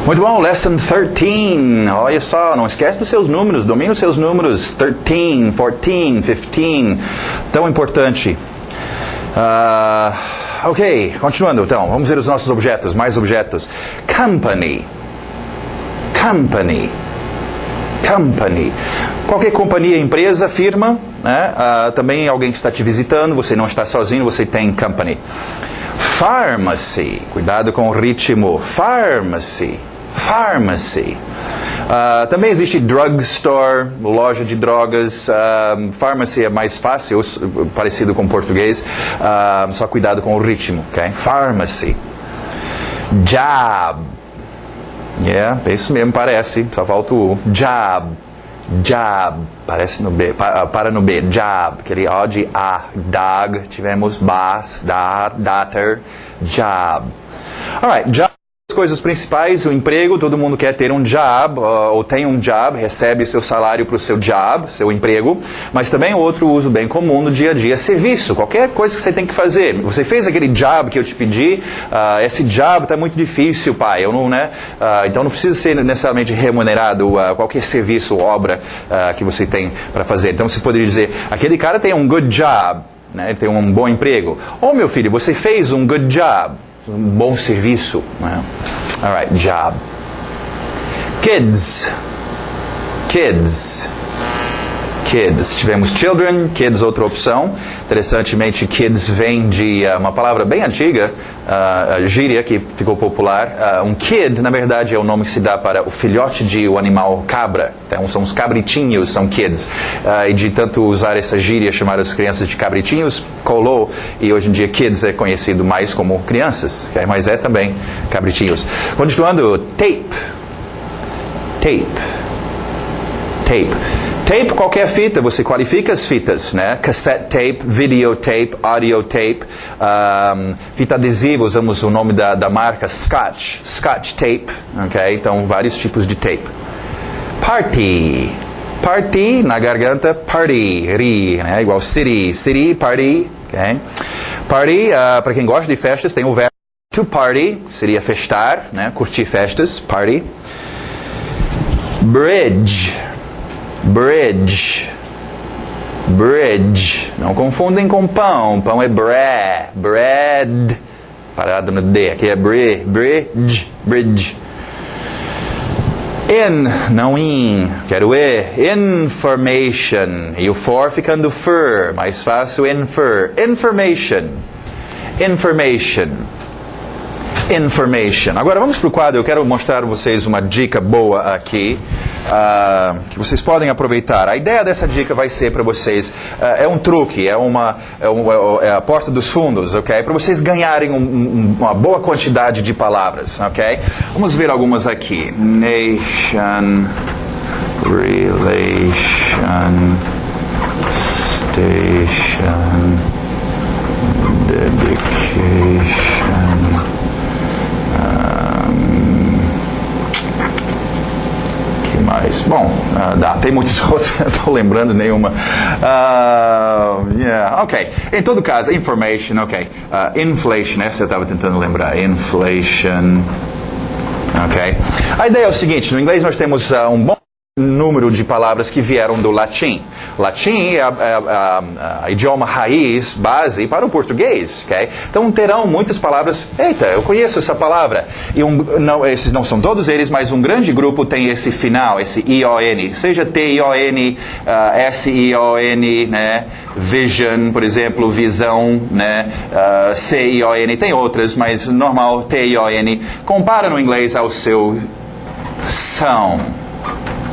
Muito bom, lesson 13. Olha só, não esquece dos seus números, domine os seus números. 13, 14, 15. Tão importante. Ok, continuando então. Vamos ver os nossos objetos, mais objetos. Company. Company. Company. Qualquer companhia, empresa, firma, né? Também alguém que está te visitando, você não está sozinho, você tem company. Pharmacy. Cuidado com o ritmo. Pharmacy. Pharmacy. Também existe drugstore, loja de drogas. Pharmacy é mais fácil, parecido com o português. Só cuidado com o ritmo, ok? Pharmacy. Job. É isso mesmo, parece. Só falta o job. Job. Parece no B. Para no B. Job. Aquele O de A. Dog. Tivemos bas, daughter. Job. Alright, job. As coisas principais, o emprego, todo mundo quer ter um job, ou tem um job, recebe seu salário para o seu job, seu emprego, mas também outro uso bem comum no dia a dia, serviço, qualquer coisa que você tem que fazer. Você fez aquele job que eu te pedi, esse job está muito difícil, pai, eu não, né? Então não precisa ser necessariamente remunerado qualquer serviço, obra que você tem para fazer. Então você poderia dizer, aquele cara tem um good job, né? Ele tem um bom emprego. Ou meu filho, você fez um good job. Um bom serviço. Né? Alright, job. Kids. Kids. Kids. Tivemos children, kids, outra opção. Interessantemente, kids vem de uma palavra bem antiga, gíria, que ficou popular. Um kid, na verdade, é o nome que se dá para o filhote de um animal cabra. Então, são os cabritinhos, são kids. E de tanto usar essa gíria, chamar as crianças de cabritinhos, colou. E hoje em dia, kids é conhecido mais como crianças. Okay? Mas é também cabritinhos. Continuando, tape. Tape. Tape. Tape, qualquer fita, você qualifica as fitas, né? Cassette tape, videotape, audiotape, fita adesiva, usamos o nome da marca Scotch, Scotch tape, ok? Então, vários tipos de tape. Party, party, na garganta, party, ri, né? Igual city, city, party, ok? Party, para quem gosta de festas, tem o verbo to party, seria festar, né? Curtir festas, party. Bridge. Bridge. Bridge. Não confundem com pão. Pão é bread. Parado no D. Aqui é bridge. Bridge. In, não in. Quero E. Information. E o for ficando fur. Mais fácil, infer. Information. Information. Information. Agora vamos para o quadro. Eu quero mostrar a vocês uma dica boa aqui. Que vocês podem aproveitar. A ideia dessa dica vai ser para vocês, é um truque, é a porta dos fundos, ok? Para vocês ganharem uma boa quantidade de palavras, ok? Vamos ver algumas aqui. Nation, relation, station, dedication. Mas, bom, tem muitos outros, não estou lembrando nenhuma. Ok. Em todo caso, information, ok. Inflation, essa eu estava tentando lembrar. Inflation. Ok. A ideia é o seguinte, no inglês nós temos um bom número de palavras que vieram do latim. Latim é a idioma raiz, base para o português, ok? Então terão muitas palavras, eita, eu conheço essa palavra. E esses não são todos eles, mas um grande grupo tem esse final, esse I-O-N, seja T-I-O-N, S-I-O-N, né? Vision, por exemplo, visão, né? C-I-O-N, tem outras, mas normal, T-I-O-N. Compara no inglês ao seu são.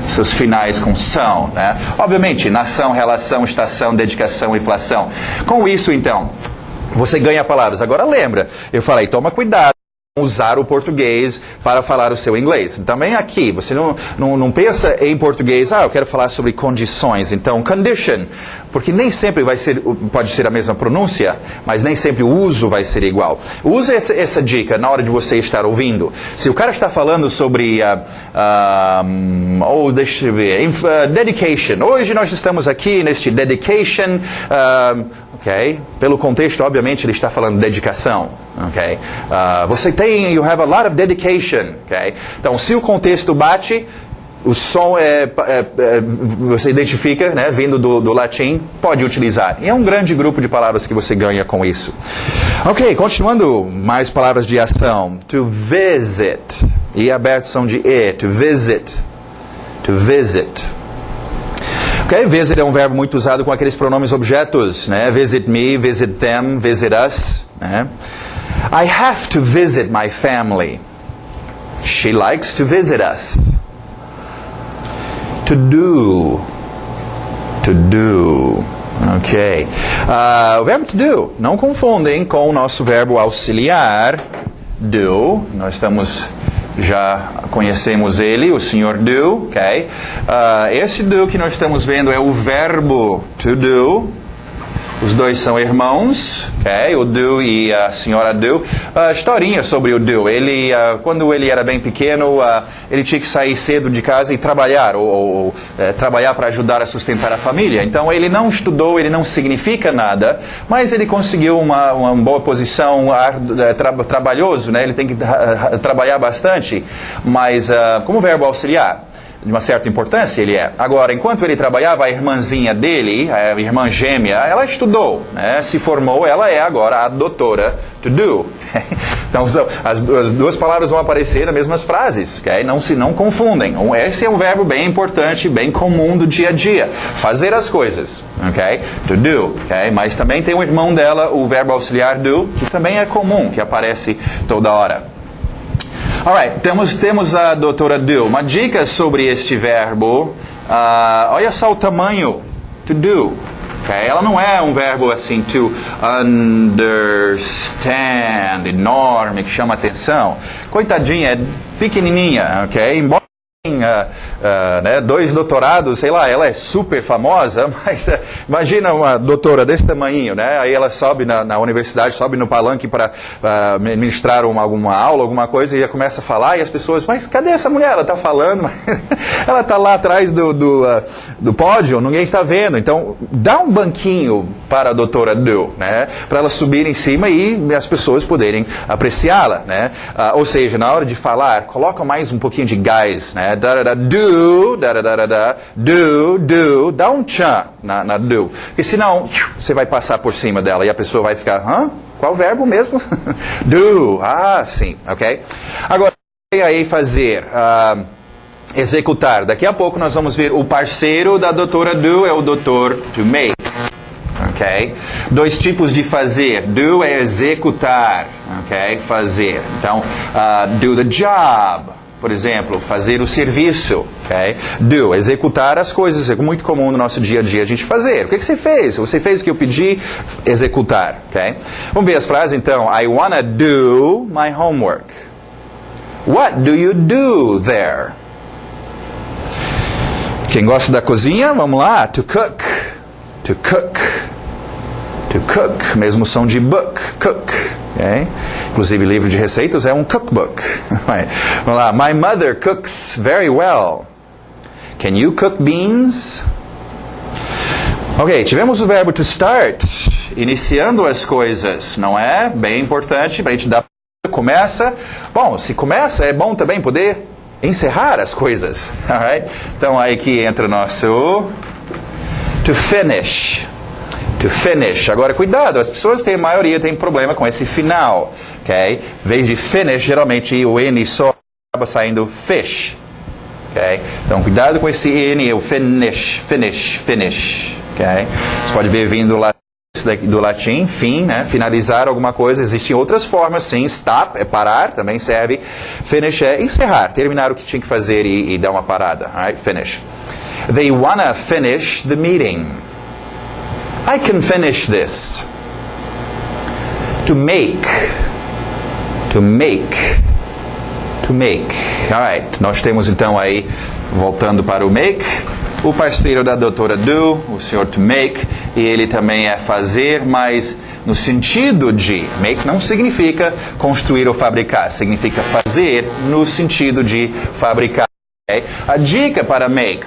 Seus finais com são, né? Obviamente, nação, relação, estação, dedicação, inflação. Com isso, então, você ganha palavras. Agora lembra, eu falei, toma cuidado com usar o português para falar o seu inglês. Também aqui, você não pensa em português, eu quero falar sobre condições. Então, condition, porque nem sempre pode ser a mesma pronúncia, mas nem sempre o uso vai ser igual. Use essa dica na hora de você estar ouvindo. Se o cara está falando sobre, deixa eu ver, dedication. Hoje nós estamos aqui neste dedication, ok? Pelo contexto, obviamente, ele está falando dedicação, ok? You have a lot of dedication, ok? Então, se o contexto bate, o som você identifica, né, vindo do latim, pode utilizar. E é um grande grupo de palavras que você ganha com isso. Ok, continuando, mais palavras de ação. To visit. E aberto som de E. To visit. To visit. Ok, visit é um verbo muito usado com aqueles pronomes objetos, né? Visit me, visit them, visit us, né? I have to visit my family. She likes to visit us. To do. To do. Ok. O verbo to do. Não confundem com o nosso verbo auxiliar. Do. Nós já conhecemos ele, o senhor do. Ok. Esse do que nós estamos vendo é o verbo to do. Os dois são irmãos, okay? O do e a senhora do. Historinha sobre o do. Ele, quando ele era bem pequeno, ele tinha que sair cedo de casa e trabalhar, ou trabalhar para ajudar a sustentar a família. Então ele não estudou, ele não significa nada, mas ele conseguiu uma boa posição, trabalhoso, né? Ele tem que trabalhar bastante, mas como verbo auxiliar, de uma certa importância ele é. Agora, enquanto ele trabalhava, a irmãzinha dele, a irmã gêmea, ela estudou, né? Se formou, ela é agora a doutora to do. Então, as duas palavras vão aparecer nas mesmas frases, okay? Não confundem. Esse é um verbo bem importante, bem comum do dia a dia. Fazer as coisas, ok? To do, ok? Mas também tem o irmão dela, o verbo auxiliar do, que também é comum, que aparece toda hora. Alright, temos a doutora do. Uma dica sobre este verbo. Olha só o tamanho. To do. Okay? Ela não é um verbo assim, to understand, enorme, que chama atenção. Coitadinha, é pequenininha, ok? Embora né, 2 doutorados, sei lá, ela é super famosa, mas imagina uma doutora desse tamanho, né? Aí ela sobe na universidade, sobe no palanque para ministrar alguma aula, alguma coisa, e ela começa a falar, e as pessoas, mas cadê essa mulher? Ela está falando, ela está lá atrás do pódio, ninguém está vendo. Então, dá um banquinho para a doutora do, né? Para ela subir em cima e as pessoas poderem apreciá-la, né? Ou seja, na hora de falar, coloca mais um pouquinho de gás, né? Do, dá um tchan na do. Porque senão, você vai passar por cima dela e a pessoa vai ficar, qual verbo mesmo? Do, sim, ok? Agora, aí fazer, executar. Daqui a pouco nós vamos ver o parceiro da doutora do é o doutor to make. Ok? 2 tipos de fazer. Do é executar, ok? Fazer. Então, do the job. Por exemplo, fazer o serviço, ok? Do, executar as coisas, é muito comum no nosso dia a dia a gente fazer. O que você fez? Você fez o que eu pedi? Executar, ok? Vamos ver as frases então. I wanna do my homework. What do you do there? Quem gosta da cozinha, vamos lá. To cook. To cook. To cook. Mesmo som de book. Cook. Okay? Inclusive, livro de receitas é um cookbook. Vamos lá. My mother cooks very well. Can you cook beans? Ok, tivemos o verbo to start, iniciando as coisas, não é? Bem importante para a gente dar. Começa. Bom, se começa, é bom também poder encerrar as coisas. Alright? Então, aí que entra o nosso to finish. To finish. Agora, cuidado, as pessoas a maioria tem problema com esse final. Ok? Em vez de finish, geralmente o N só acaba saindo fish. Ok? Então, cuidado com esse N, o finish. Ok? Você pode ver vindo do latim, fim, né? Finalizar alguma coisa. Existem outras formas, sim. Stop é parar, também serve. Finish é encerrar, terminar o que tinha que fazer e dar uma parada. Alright? Finish. They wanna finish the meeting. I can finish this. To make. To make. To make. Alright. Nós temos então aí, voltando para o make, o parceiro da doutora do, o senhor to make, e ele também é fazer, mas no sentido de make não significa construir ou fabricar, significa fazer no sentido de fabricar. Okay? A dica para make,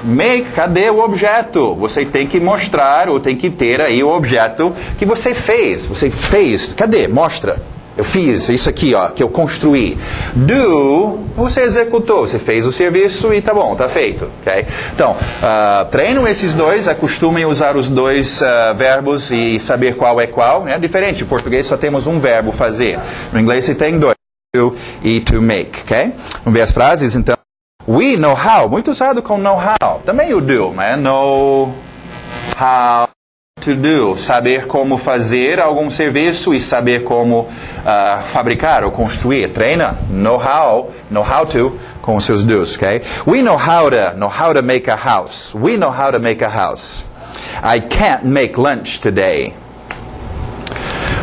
cadê o objeto? Você tem que mostrar ou tem que ter aí o objeto que você fez. Você fez, cadê? Mostra. Eu fiz isso aqui, ó, que eu construí. Do, você executou, você fez o serviço e tá bom, tá feito. Okay? Então, treinam esses dois, acostumem usar os dois verbos e saber qual é qual. É diferente, em português só temos um verbo, fazer. No inglês você tem dois, do e to make. Okay? Vamos ver as frases, então. We know how, muito usado com know how. Também o do, né? Know how to do, saber como fazer algum serviço e saber como fabricar ou construir. Treina, know how to, com os seus do's, okay? We know how to make a house. We know how to make a house. I can't make lunch today.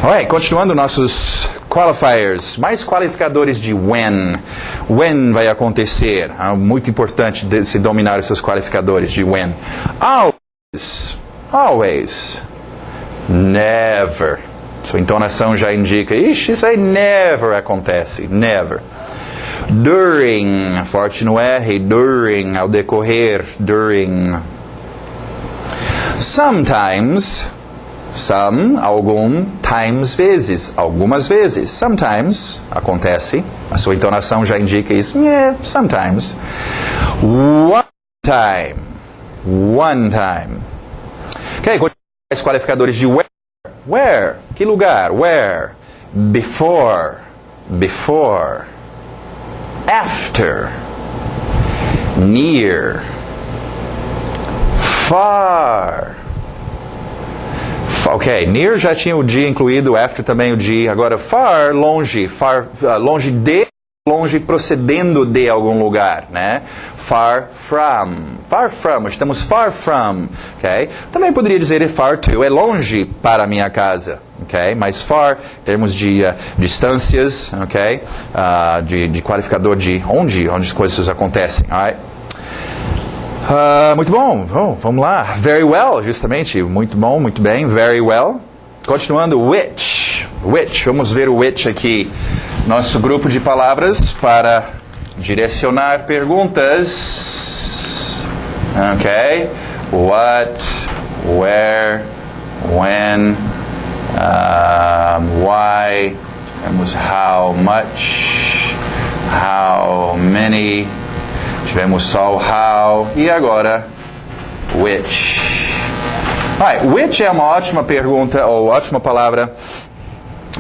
Alright, continuando nossos qualifiers, mais qualificadores de when. When vai acontecer. Muito importante se dominar esses qualificadores de when. Always. Never. Sua entonação já indica, ixi, isso aí never acontece. Never. During. Forte no R. During. Ao decorrer. During. Sometimes. Some, algum, times, vezes, algumas vezes. Sometimes, acontece. A sua entonação já indica isso. Yeah, sometimes. One time. One time. Ok, os qualificadores de where. Where, que lugar? Where. Before. Before. After. Near. Far. Ok, near já tinha o de incluído, after também o de. Agora, far, longe, longe de, longe procedendo de algum lugar, né? Far from, estamos far from, ok? Também poderia dizer far to, é longe para a minha casa, ok? Mas far, em termos de distâncias, ok? De qualificador de onde as coisas acontecem, alright? Muito bom, vamos lá. Very well, justamente. Muito bom, muito bem. Very well. Continuando, which. Vamos ver o which aqui. Nosso grupo de palavras para direcionar perguntas. Ok. What, where, when, why. Temos how much, how many. Tivemos só o how e agora which. Which é uma ótima pergunta ou ótima palavra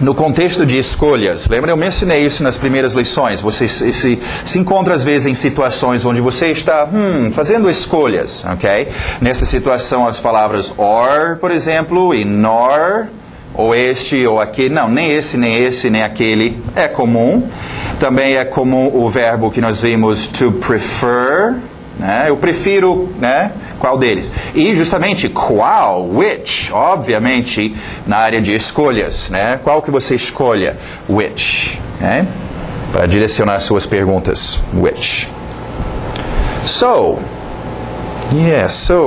no contexto de escolhas. Lembra, eu mencionei isso nas primeiras lições. Você se encontra às vezes em situações onde você está fazendo escolhas, ok? Nessa situação as palavras or, por exemplo, e nor, ou este ou aquele, não, nem esse, nem aquele, é comum. Também é comum o verbo que nós vimos to prefer, né? Eu prefiro, né? Qual deles? E justamente qual, which, obviamente na área de escolhas, né? Qual que você escolha? Which, né? Para direcionar suas perguntas, which. So,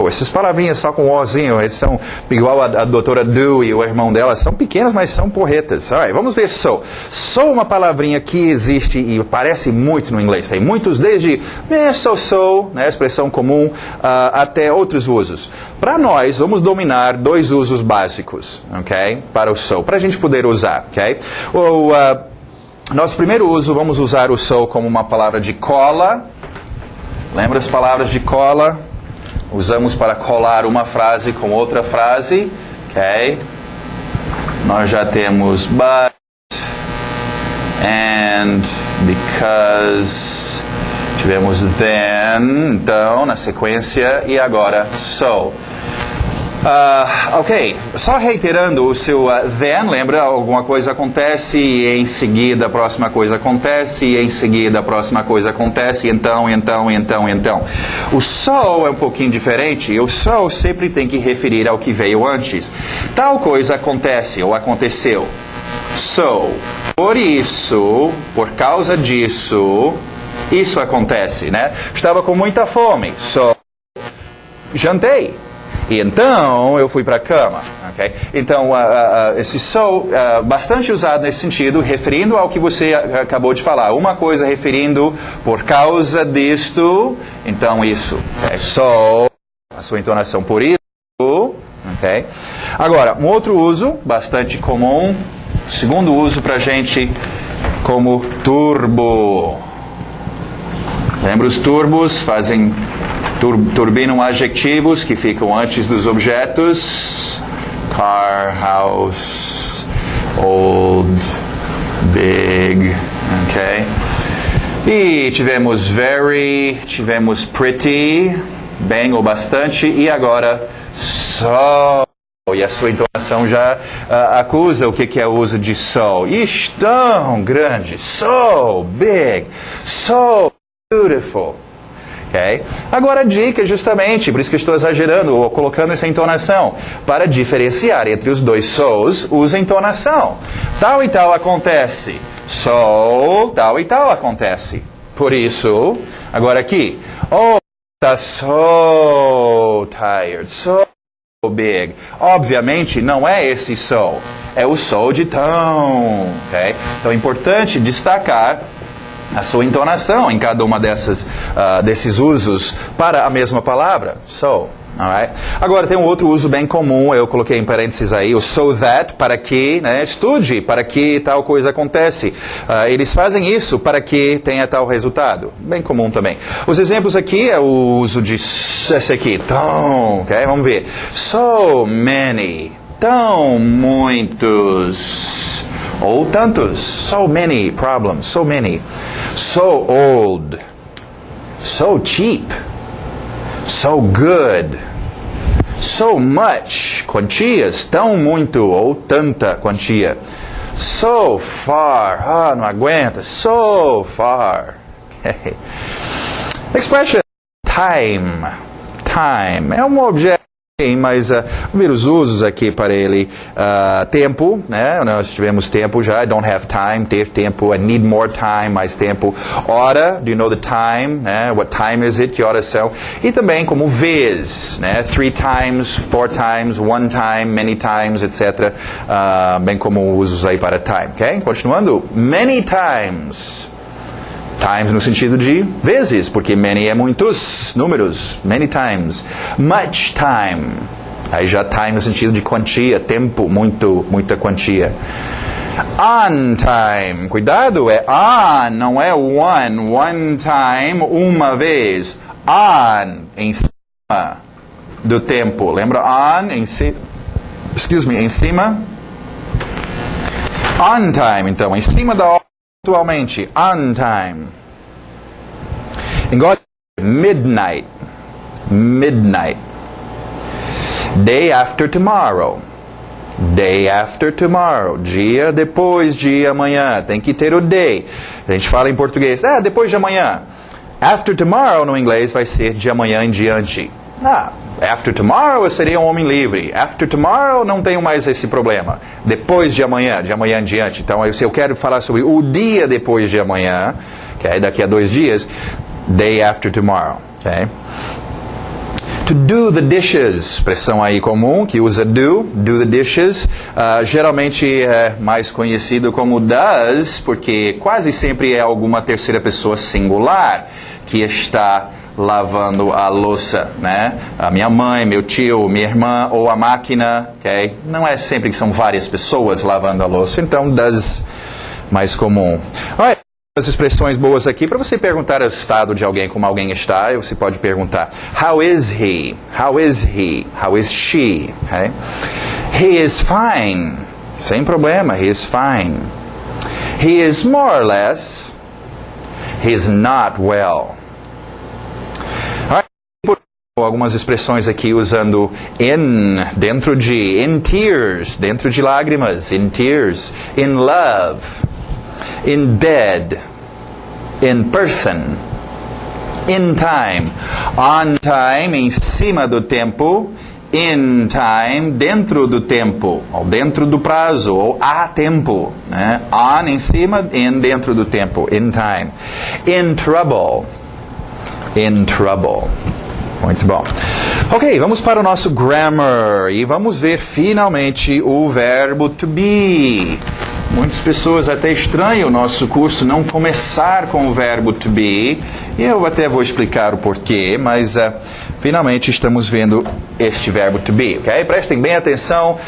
essas palavrinhas só com ozinho, eles são igual a doutora Do e o irmão dela, são pequenas, mas são porretas. Alright, vamos ver so. So é uma palavrinha que existe e aparece muito no inglês. Tem muitos, desde so, né, expressão comum, até outros usos. Para nós, vamos dominar dois usos básicos, ok? Para o so, para a gente poder usar, ok? Nosso primeiro uso, vamos usar o so como uma palavra de cola. Lembra as palavras de cola? Usamos para colar uma frase com outra frase, ok? Nós já temos but, and, because, tivemos then, então, na sequência, e agora so. Ok, só reiterando o seu then, lembra? Alguma coisa acontece e em seguida a próxima coisa acontece e em seguida a próxima coisa acontece, então. O so é um pouquinho diferente, o so sempre tem que referir ao que veio antes. Tal coisa acontece ou aconteceu. So, por isso, por causa disso, isso acontece, né? Estava com muita fome, so jantei. E então eu fui para a cama. Okay? Então, esse so, bastante usado nesse sentido, referindo ao que você acabou de falar. Uma coisa referindo por causa disto, então isso. Okay? So, a sua entonação por isso. Okay? Agora, um outro uso bastante comum, segundo uso para a gente, como turbo. Lembra os turbos? Turbinam adjetivos que ficam antes dos objetos. Car, house, old, big, ok? E tivemos very, tivemos pretty, bem ou bastante, e agora so. E a sua entonação já acusa o que é o uso de so. Ixi, tão grande, so big, so beautiful. Okay? Agora a dica justamente, por isso que eu estou exagerando ou colocando essa entonação, para diferenciar entre os dois so's, usa entonação. Tal e tal acontece. So, tal e tal acontece. Por isso, agora aqui. Oh, tá so tired, so big. Obviamente não é esse so, é o so de tão. Okay? Então é importante destacar a sua entonação em cada uma desses usos para a mesma palavra. So, alright? Agora tem um outro uso bem comum, eu coloquei em parênteses aí, o so that, para que, né, estude, para que tal coisa acontece. Eles fazem isso para que tenha tal resultado. Bem comum também. Os exemplos aqui é o uso de esse aqui, tão, ok? Vamos ver. So many, tão muitos, ou tantos, so many problems, so many. So old, so cheap, so good, so much, quantias, tão muito ou tanta quantia. So far, não aguenta, so far. Expression time, time, é um objeto. Mas vamos ver os usos aqui para ele. Tempo, né? Nós tivemos tempo já. I don't have time, ter tempo. I need more time, mais tempo. Hora, do you know the time? Né? What time is it? Que horas são? E também como vez, né? 3 times, 4 times, 1 time, many times, etc. Bem como usos aí para time, ok? Continuando. Many times. Times no sentido de vezes, porque many é muitos números, many times. Much time. Aí já time no sentido de quantia, tempo, muita quantia. On time. Cuidado, é on, não é one. One time, uma vez. On, em cima do tempo. Lembra on, em cima? Em cima. On time, então, em cima da hora. Atualmente, on time. Igual midnight. Midnight. Day after tomorrow. Day after tomorrow. Dia depois de amanhã. Tem que ter o day. A gente fala em português, depois de amanhã. After tomorrow no inglês vai ser de amanhã em diante. After tomorrow eu seria um homem livre. After tomorrow não tenho mais esse problema. Depois de amanhã em diante. Então, se eu quero falar sobre o dia depois de amanhã, okay, daqui a 2 dias, day after tomorrow. Okay? To do the dishes, expressão aí comum que usa do the dishes, geralmente é mais conhecido como does, porque quase sempre é alguma terceira pessoa singular que está lavando a louça, né? A minha mãe, meu tio, minha irmã ou a máquina, ok? Não é sempre que são várias pessoas lavando a louça, então does mais comum. Alright, as expressões boas aqui para você perguntar o estado de alguém, como alguém está, você pode perguntar: How is he? How is he? How is she? Okay? He is fine. Sem problema, he is fine. He is more or less. He is not well. Algumas expressões aqui usando in, dentro de, in tears, dentro de lágrimas, in tears, in love, in bed, in person, in time, on time, em cima do tempo, in time, dentro do tempo, ou dentro do prazo, ou a tempo, né? On, em cima, in, dentro do tempo, in time, in trouble, in trouble. Muito bom. Ok, vamos para o nosso grammar e vamos ver finalmente o verbo to be. Muitas pessoas até estranham o nosso curso não começar com o verbo to be. E eu até vou explicar o porquê, mas finalmente estamos vendo este verbo to be, ok? Prestem bem atenção,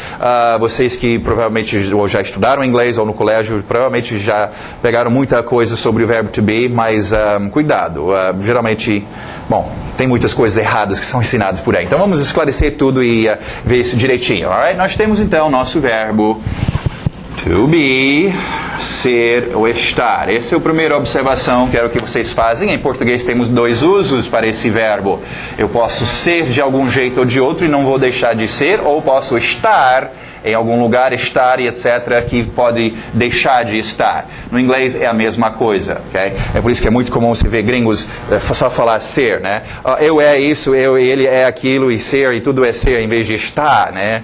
vocês que provavelmente ou já estudaram inglês ou no colégio, provavelmente já pegaram muita coisa sobre o verbo to be, mas cuidado, geralmente, bom, tem muitas coisas erradas que são ensinadas por aí. Então vamos esclarecer tudo e ver isso direitinho, alright? Nós temos então o nosso verbo to be, ser ou estar. Essa é a primeira observação que quero que vocês façam. Em português temos dois usos para esse verbo. Eu posso ser de algum jeito ou de outro e não vou deixar de ser, ou posso estar em algum lugar, estar e etc., que pode deixar de estar. No inglês é a mesma coisa, ok? É por isso que é muito comum você ver gringos só falar ser, né? Eu é isso, ele é aquilo, e ser, e tudo é ser, em vez de estar, né?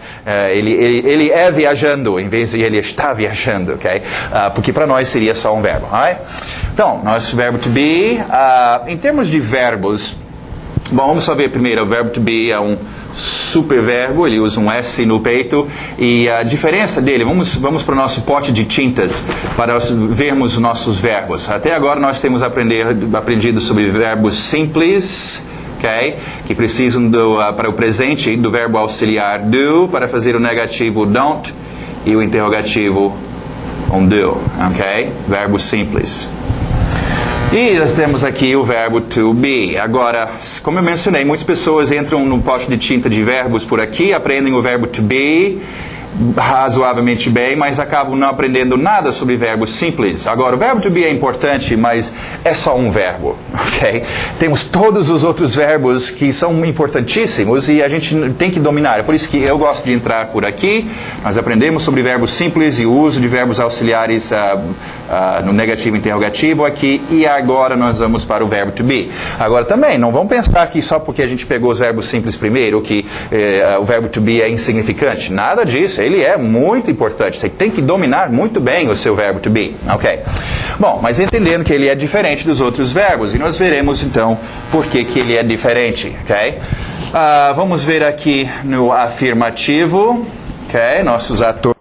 Ele é viajando, em vez de ele está viajando, ok? Porque para nós seria só um verbo, alright? Então, nosso verbo to be, em termos de verbos, bom, vamos só ver primeiro, o verbo to be é um superverbo, ele usa um S no peito, e a diferença dele, vamos para o nosso pote de tintas para vermos os nossos verbos. Até agora nós temos aprendido sobre verbos simples, okay, que precisam para o presente do verbo auxiliar do, para fazer o negativo don't, e o interrogativo do, ok? Verbo simples. E nós temos aqui o verbo to be. Agora, como eu mencionei, muitas pessoas entram no pote de tinta de verbos por aqui, aprendem o verbo to be razoavelmente bem, mas acabam não aprendendo nada sobre verbos simples. Agora, o verbo to be é importante, mas é só um verbo, ok? Temos todos os outros verbos que são importantíssimos e a gente tem que dominar. É por isso que eu gosto de entrar por aqui. Nós aprendemos sobre verbos simples e o uso de verbos auxiliares no negativo e interrogativo aqui, e agora nós vamos para o verbo to be. Agora também, não vamos pensar que só porque a gente pegou os verbos simples primeiro, que o verbo to be é insignificante. Nada disso. Ele é muito importante. Você tem que dominar muito bem o seu verbo to be. Ok. Bom, mas entendendo que ele é diferente dos outros verbos, e nós veremos então por que ele é diferente. Ok? Vamos ver aqui no afirmativo. Ok? Nossos atores.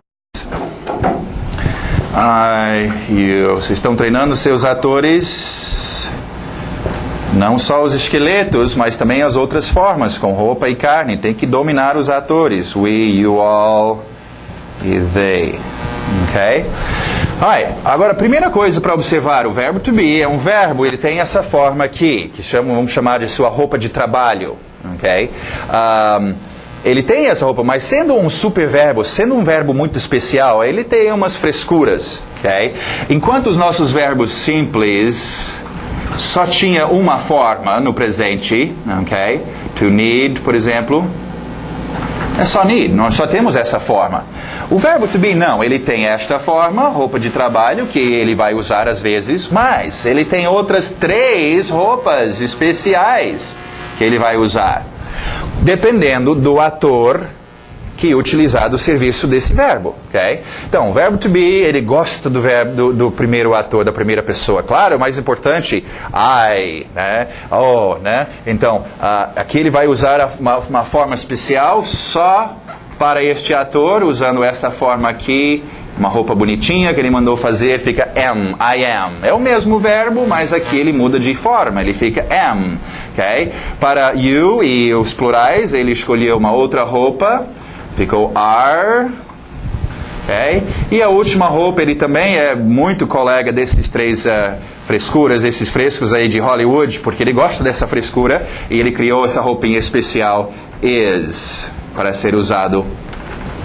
Vocês estão treinando seus atores. Não só os esqueletos, mas também as outras formas, com roupa e carne. Tem que dominar os atores. We, you, all e they. Ok? Agora, a primeira coisa para observar, o verbo to be é um verbo, ele tem essa forma aqui, que vamos chamar de sua roupa de trabalho. Ok? Ele tem essa roupa, mas sendo um superverbo, sendo um verbo muito especial, ele tem umas frescuras. Ok? Enquanto os nossos verbos simples só tinha uma forma no presente, ok? To need, por exemplo, é só need, nós só temos essa forma. O verbo to be não, ele tem esta forma, roupa de trabalho, que ele vai usar às vezes, mas ele tem outras 3 roupas especiais que ele vai usar, dependendo do ator que utilizar do serviço desse verbo, ok? Então, o verbo to be, ele gosta do verbo do primeiro ator, da primeira pessoa. Claro, o mais importante, I, né? Oh, né? Então, aqui ele vai usar uma forma especial só para este ator, usando esta forma aqui, uma roupa bonitinha que ele mandou fazer, fica am, I am. É o mesmo verbo, mas aqui ele muda de forma, ele fica am, ok? Para you e os plurais, ele escolheu uma outra roupa, ficou are, ok? E a última roupa, ele também é muito colega desses 3 frescuras, esses frescos aí de Hollywood, porque ele gosta dessa frescura e ele criou essa roupinha especial, is, para ser usado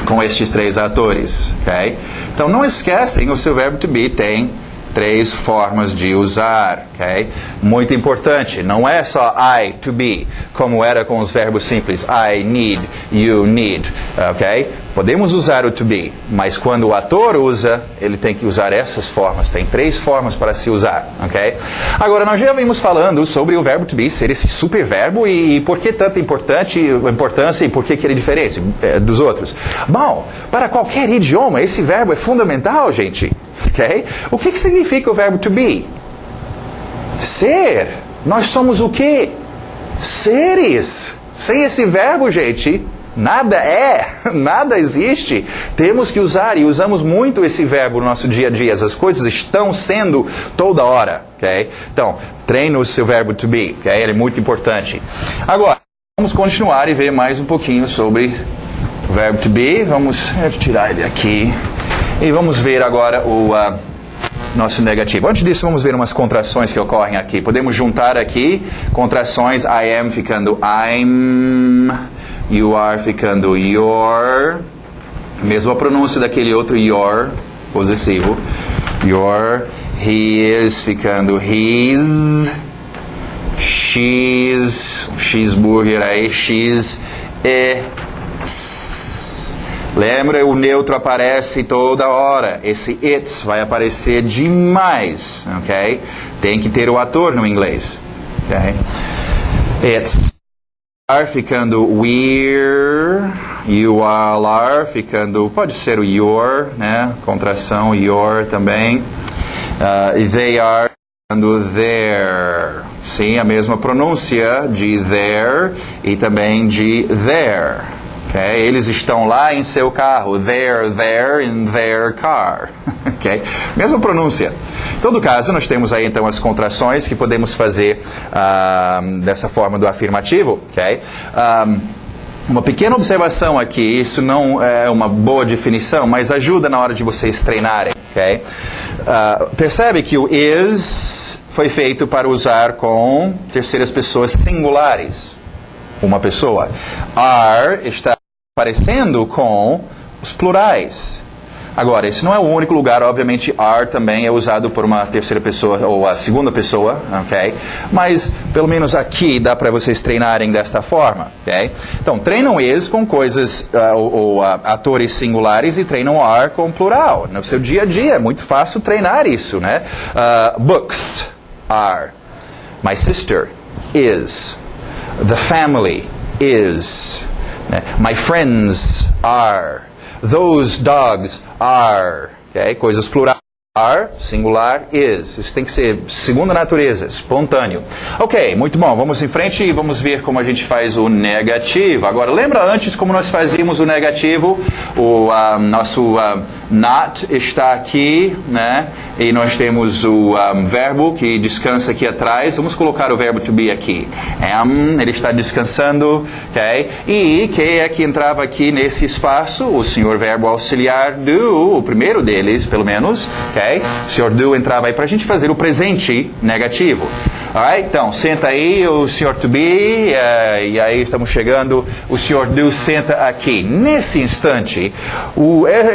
com estes 3 atores, ok? Então não esquecem, o seu verbo to be tem 3 formas de usar, ok? Muito importante, não é só I, to be, como era com os verbos simples, I need, you need, ok? Podemos usar o to be, mas quando o ator usa, ele tem que usar essas formas, tem 3 formas para se usar, ok? Agora, nós já vimos falando sobre o verbo to be ser esse superverbo e por que tanta importância e por que ele é diferente dos outros. Bom, para qualquer idioma, esse verbo é fundamental, gente. Okay? O que significa o verbo to be? Ser. Nós somos o quê? Seres. Sem esse verbo, gente, nada é, nada existe. Temos que usar, e usamos muito esse verbo no nosso dia a dia. As coisas estão sendo toda hora, ok? Então, treine o seu verbo to be, ok? Ele é muito importante. Agora, vamos continuar e ver mais um pouquinho sobre o verbo to be. Vamos tirar ele aqui. E vamos ver agora o nosso negativo. Antes disso, vamos ver umas contrações que ocorrem aqui. Podemos juntar aqui contrações. I am ficando I'm. You are ficando your. Mesma pronúncia daquele outro your, possessivo. Your. He is ficando his. She's. Cheeseburger aí. She's. It's. Lembra, o neutro aparece toda hora. Esse it's vai aparecer demais, ok? Tem que ter o ator no inglês, ok? It's are ficando we're, you all are ficando, pode ser o your, né? Contração, your também. They are ficando their. Sim, a mesma pronúncia de there e também de there. Okay? Eles estão lá em seu carro. They're there in their car. Okay? Mesma pronúncia. Em todo caso, nós temos aí então as contrações que podemos fazer dessa forma do afirmativo. Okay? Uma pequena observação aqui, isso não é uma boa definição, mas ajuda na hora de vocês treinarem. Okay? Percebe que o is foi feito para usar com terceiras pessoas singulares. Uma pessoa. Are está aparecendo com os plurais. Agora, esse não é o único lugar, obviamente, are também é usado por uma terceira pessoa, ou a segunda pessoa, ok? Mas, pelo menos aqui, dá para vocês treinarem desta forma, ok? Então, treinam is com coisas, ou atores singulares, e treinam are com plural. No seu dia a dia, é muito fácil treinar isso, né? Books, are. My sister, is. The family, is. My friends are. Those dogs are. Okay? Coisas plurais. Are, singular, is. Isso tem que ser segunda natureza, espontâneo. Ok, muito bom. Vamos em frente e vamos ver como a gente faz o negativo. Agora, lembra antes como nós fazíamos o negativo? O nosso not está aqui, né? E nós temos o verbo que descansa aqui atrás. Vamos colocar o verbo to be aqui. Am, ele está descansando, ok? E quem é que entrava aqui nesse espaço? O senhor verbo auxiliar do, o primeiro deles, pelo menos, ok? O senhor do entrava aí para a gente fazer o presente negativo. Alright? Então, senta aí o senhor to be, e aí estamos chegando, o senhor do senta aqui. Nesse instante,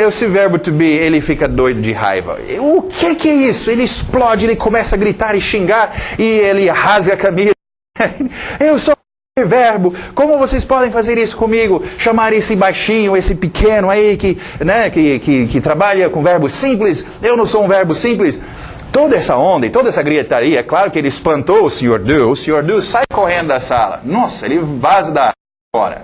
esse verbo to be, ele fica doido de raiva. O que é isso? Ele explode, ele começa a gritar e xingar, e ele rasga a camisa. Eu sou verbo, como vocês podem fazer isso comigo? Chamar esse baixinho, esse pequeno aí que trabalha com verbo simples, eu não sou um verbo simples. Toda essa onda e toda essa gritaria, é claro que ele espantou o Sr. Do sai correndo da sala. Nossa, ele vaza da fora.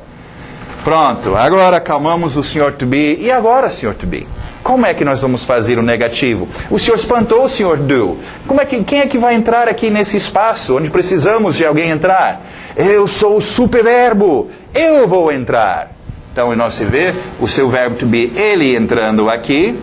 Pronto, agora acalmamos o Sr. To Be. E agora, Sr. To Be? Como é que nós vamos fazer o negativo? O senhor espantou o Sr. Do. Quem é que vai entrar aqui nesse espaço onde precisamos de alguém entrar? Eu sou o superverbo. Eu vou entrar. Então, nós se vê o seu verbo to be, ele entrando aqui,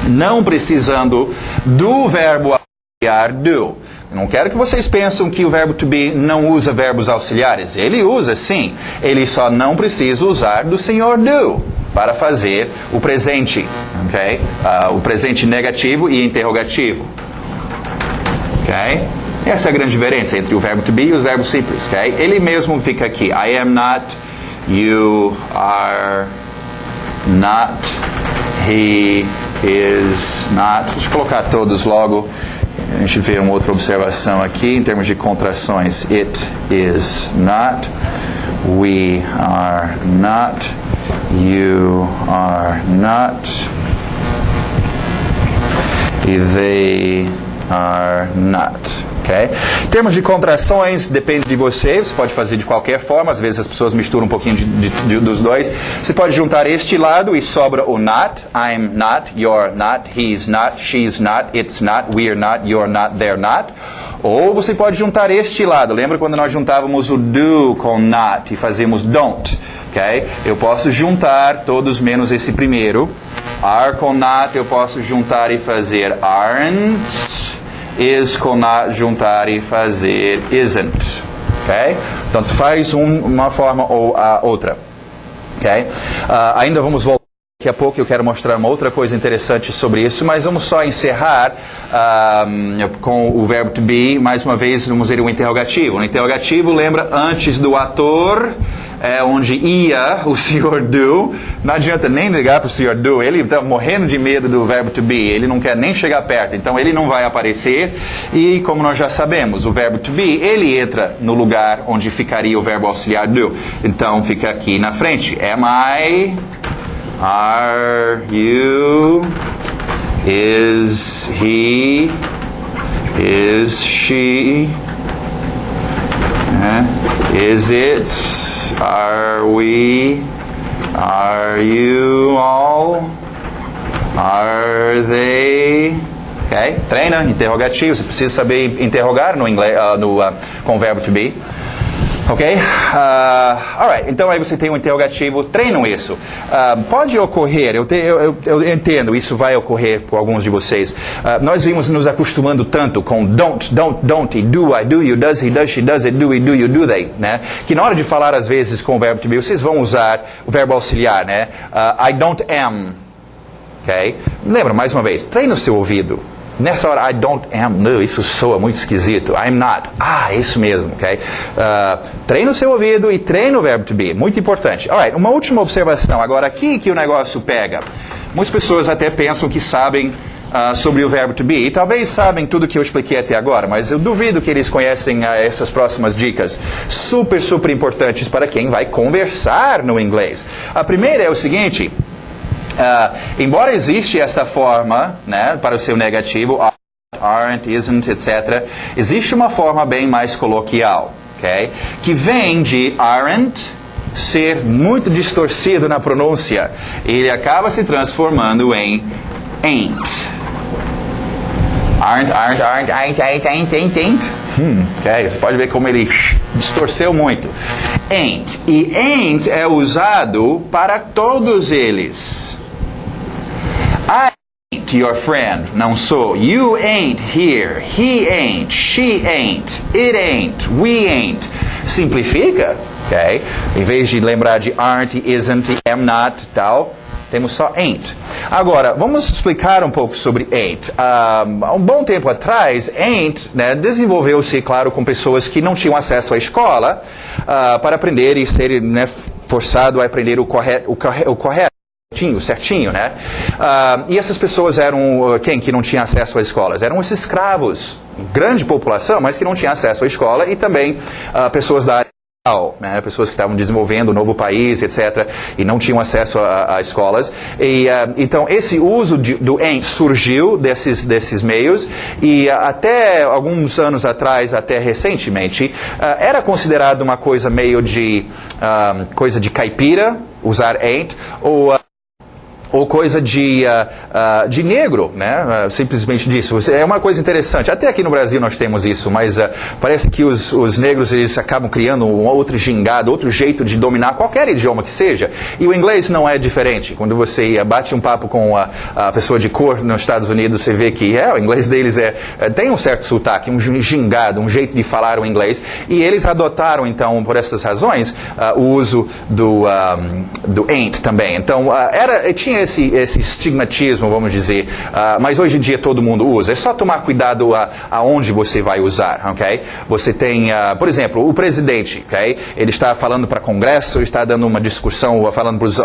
não precisando do verbo auxiliar do. Não quero que vocês pensem que o verbo to be não usa verbos auxiliares. Ele usa, sim. Ele só não precisa usar do senhor do para fazer o presente. Okay? O presente negativo e interrogativo. Okay? Essa é a grande diferença entre o verbo to be e os verbos simples. Okay? Ele mesmo fica aqui. I am not. You are not. He is not. Deixa eu colocar todos logo. A gente vê uma outra observação aqui em termos de contrações. It is not. We are not. You are not. E they are not. Okay? Em termos de contrações, depende de você. Você pode fazer de qualquer forma. Às vezes as pessoas misturam um pouquinho dos dois. Você pode juntar este lado e sobra o not. I'm not, you're not, he's not, she's not, it's not, we're not, you're not, they're not. Ou você pode juntar este lado. Lembra quando nós juntávamos o do com not e fazíamos don't? Okay? Eu posso juntar todos menos esse primeiro. Are com not eu posso juntar e fazer aren't. Is com not juntar e fazer isn't. Okay? Então tu faz uma forma ou a outra. Okay? Ainda vamos voltar. Daqui a pouco eu quero mostrar uma outra coisa interessante sobre isso, mas vamos só encerrar com o verbo to be. Mais uma vez, vamos ver o interrogativo. O interrogativo, lembra, antes do ator, onde ia o Sr. Do. Não adianta nem ligar para o Sr. Do, ele está morrendo de medo do verbo to be, ele não quer nem chegar perto, então ele não vai aparecer. E como nós já sabemos, o verbo to be, ele entra no lugar onde ficaria o verbo auxiliar do. Então fica aqui na frente. Am I... Are you? Is he? Is she? Is it? Are we? Are you all? Are they? Ok? Treina, interrogativo. Você precisa saber interrogar no inglês, com o verbo to be. Ok? Alright, então aí você tem um interrogativo, treinam isso. Pode ocorrer, eu entendo, isso vai ocorrer por alguns de vocês. Nós vimos nos acostumando tanto com don't, e do, I do, you, does, he, does, she, does it, do, we, do, you, do, they, né? Que na hora de falar às vezes com o verbo to be, vocês vão usar o verbo auxiliar, né? I don't am. Ok? Lembra, mais uma vez, treina o seu ouvido. Nessa hora, I don't am, no, isso soa muito esquisito. I'm not. Isso mesmo, ok? Treina o seu ouvido e treina o verbo to be. Muito importante. Alright, uma última observação. Agora, aqui que o negócio pega. Muitas pessoas até pensam que sabem sobre o verbo to be. E talvez sabem tudo que eu expliquei até agora, mas eu duvido que eles conhecem essas próximas dicas. Super, super importantes para quem vai conversar no inglês. A primeira é o seguinte... embora existe esta forma, né, para o seu negativo, aren't, isn't, etc., existe uma forma bem mais coloquial, okay, que vem de aren't ser muito distorcido na pronúncia. Ele acaba se transformando em ain't. Aren't. Okay, você pode ver como ele distorceu muito. Ain't. E ain't é usado para todos eles. I ain't your friend. Não sou. You ain't here. He ain't. She ain't. It ain't. We ain't. Simplifica. Okay? Em vez de lembrar de aren't, isn't, am not, tal, temos só ain't. Agora, vamos explicar um pouco sobre ain't. Há um bom tempo atrás, ain't, né, desenvolveu-se, claro, com pessoas que não tinham acesso à escola para aprender e serem, né, forçado a aprender o correto. Certinho, né? E essas pessoas eram quem que não tinha acesso às escolas? Eram esses escravos, grande população, mas que não tinha acesso à escola, e também pessoas da área, né? Pessoas que estavam desenvolvendo um novo país, etc., e não tinham acesso a escolas. E, então, esse uso do ain't surgiu desses meios, e até alguns anos atrás, até recentemente, era considerado uma coisa meio de coisa de caipira, usar ain't, ou coisa de negro, né? Simplesmente disso. É uma coisa interessante. Até aqui no Brasil nós temos isso, mas parece que os negros eles acabam criando um outro gingado, outro jeito de dominar qualquer idioma que seja. E o inglês não é diferente. Quando você bate um papo com a pessoa de cor nos Estados Unidos, você vê que o inglês deles tem um certo sotaque, um gingado, um jeito de falar o inglês. E eles adotaram, então, por essas razões, o uso do ain't também. Então, tinha esse estigmatismo, vamos dizer, mas hoje em dia todo mundo usa. É só tomar cuidado aonde você vai usar, ok? Você tem, por exemplo, o presidente, ok? Ele está falando para Congresso, ele está dando uma discussão, falando para as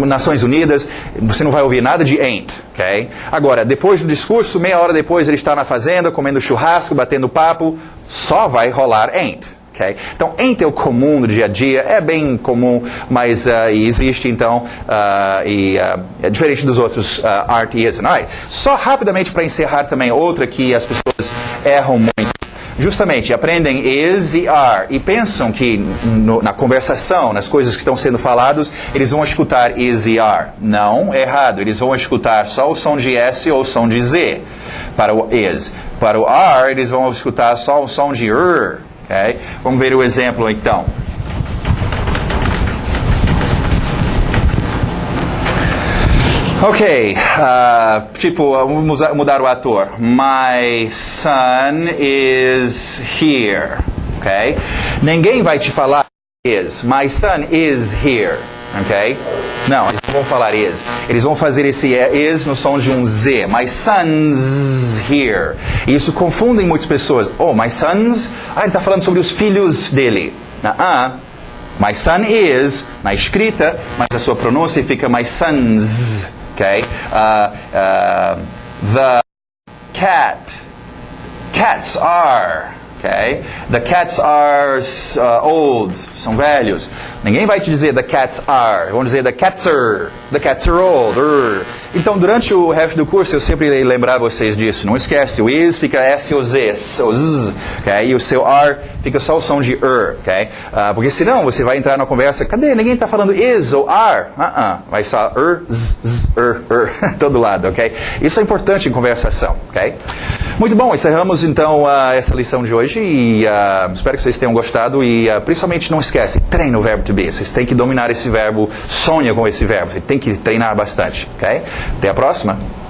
Nações Unidas, você não vai ouvir nada de ain't, ok? Agora, depois do discurso, meia hora depois ele está na fazenda, comendo churrasco, batendo papo, só vai rolar ain't. Okay? Então, ain't é o comum do dia a dia, é bem comum, mas existe, então, é diferente dos outros aren't e isn't. Só rapidamente para encerrar também, outra que as pessoas erram muito. justamente aprendem is e are e pensam que na conversação, nas coisas que estão sendo faladas, eles vão escutar is e are. Não, errado. Eles vão escutar só o som de S ou o som de Z para o is. Para o are, eles vão escutar só o som de okay? Vamos ver o exemplo então. Ok, tipo, vamos mudar o ator. My son is here, ok? Ninguém vai te falar is. My son is here, ok? Não, eles não vão falar is. Eles vão fazer esse is no som de um Z. My son's here. E isso confunde muitas pessoas. Oh, my son's? Ele está falando sobre os filhos dele. My son is, na escrita, mas a sua pronúncia fica my son's. Okay, the cats are, okay, the cats are old, são velhos. Ninguém vai te dizer the cats are, vão dizer the cats are old. Então, durante o resto do curso, eu sempre lembrar vocês disso. Não esquece, o is fica S ou Z, o z, okay? E o seu are fica só o som de okay? Porque senão você vai entrar na conversa, cadê? Ninguém está falando is ou are. Vai só todo lado, ok? Isso é importante em conversação, ok? Muito bom, encerramos então essa lição de hoje e espero que vocês tenham gostado e principalmente não esquece, treine o verbo to be. Vocês têm que dominar esse verbo, sonha com esse verbo, você tem que treinar bastante, ok? Até a próxima!